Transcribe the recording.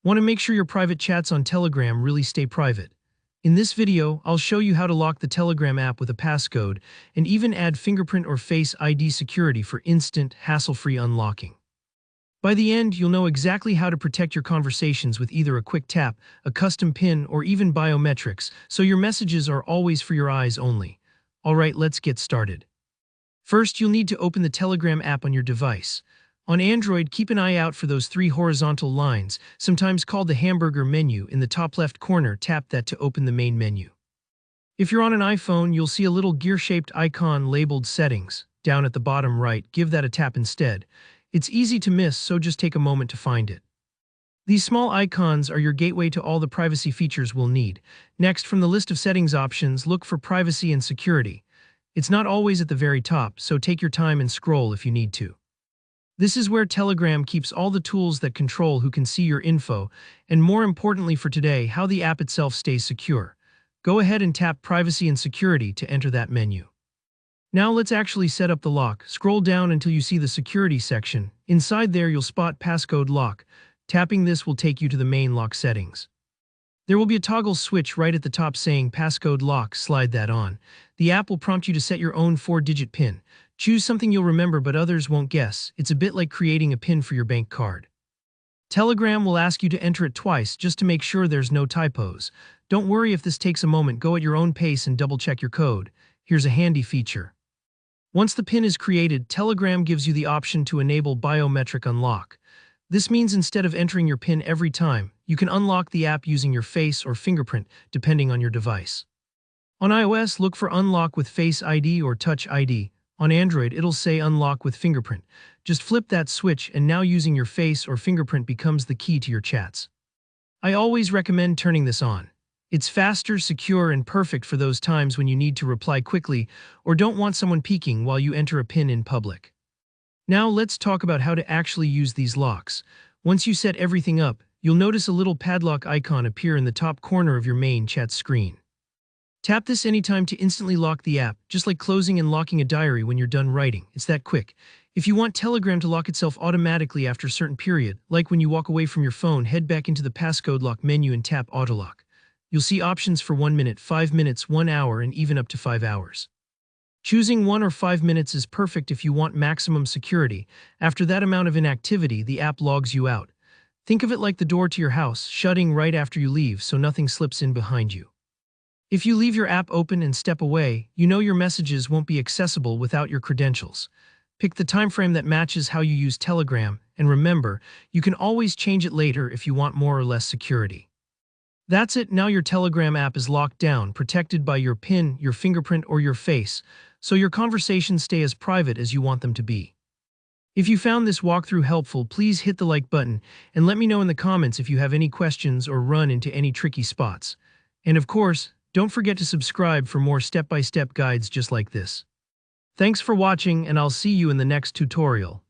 Want to make sure your private chats on Telegram really stay private? In this video, I'll show you how to lock the Telegram app with a passcode and even add fingerprint or Face ID security for instant, hassle-free unlocking. By the end, you'll know exactly how to protect your conversations with either a quick tap, a custom PIN, or even biometrics, so your messages are always for your eyes only. Alright, let's get started. First, you'll need to open the Telegram app on your device. On Android, keep an eye out for those three horizontal lines, sometimes called the hamburger menu. In the top left corner, tap that to open the main menu. If you're on an iPhone, you'll see a little gear-shaped icon labeled Settings. Down at the bottom right, give that a tap instead. It's easy to miss, so just take a moment to find it. These small icons are your gateway to all the privacy features we'll need. Next, from the list of settings options, look for Privacy and Security. It's not always at the very top, so take your time and scroll if you need to. This is where Telegram keeps all the tools that control who can see your info, and more importantly for today, how the app itself stays secure. Go ahead and tap Privacy and Security to enter that menu. Now let's actually set up the lock. Scroll down until you see the Security section. Inside there, you'll spot Passcode Lock. Tapping this will take you to the main lock settings. There will be a toggle switch right at the top saying Passcode Lock. Slide that on. The app will prompt you to set your own 4-digit PIN. Choose something you'll remember but others won't guess. It's a bit like creating a PIN for your bank card. Telegram will ask you to enter it twice just to make sure there's no typos. Don't worry if this takes a moment. Go at your own pace and double-check your code. Here's a handy feature. Once the PIN is created, Telegram gives you the option to enable biometric unlock. This means instead of entering your PIN every time, you can unlock the app using your face or fingerprint, depending on your device. On iOS, look for Unlock with Face ID or Touch ID. On Android, it'll say Unlock with Fingerprint. Just flip that switch and now using your face or fingerprint becomes the key to your chats. I always recommend turning this on. It's faster, secure, and perfect for those times when you need to reply quickly or don't want someone peeking while you enter a PIN in public. Now let's talk about how to actually use these locks. Once you set everything up, you'll notice a little padlock icon appear in the top corner of your main chat screen. Tap this anytime to instantly lock the app, just like closing and locking a diary when you're done writing. It's that quick. If you want Telegram to lock itself automatically after a certain period, like when you walk away from your phone, head back into the passcode lock menu and tap Autolock. You'll see options for 1 minute, 5 minutes, 1 hour, and even up to 5 hours. Choosing 1 or 5 minutes is perfect if you want maximum security. After that amount of inactivity, the app logs you out. Think of it like the door to your house, shutting right after you leave so nothing slips in behind you. If you leave your app open and step away, you know your messages won't be accessible without your credentials. Pick the time frame that matches how you use Telegram, and remember, you can always change it later if you want more or less security. That's it. Now your Telegram app is locked down, protected by your PIN, your fingerprint, or your face, so your conversations stay as private as you want them to be. If you found this walkthrough helpful, please hit the like button and let me know in the comments if you have any questions or run into any tricky spots. And of course, don't forget to subscribe for more step-by-step guides just like this. Thanks for watching, and I'll see you in the next tutorial.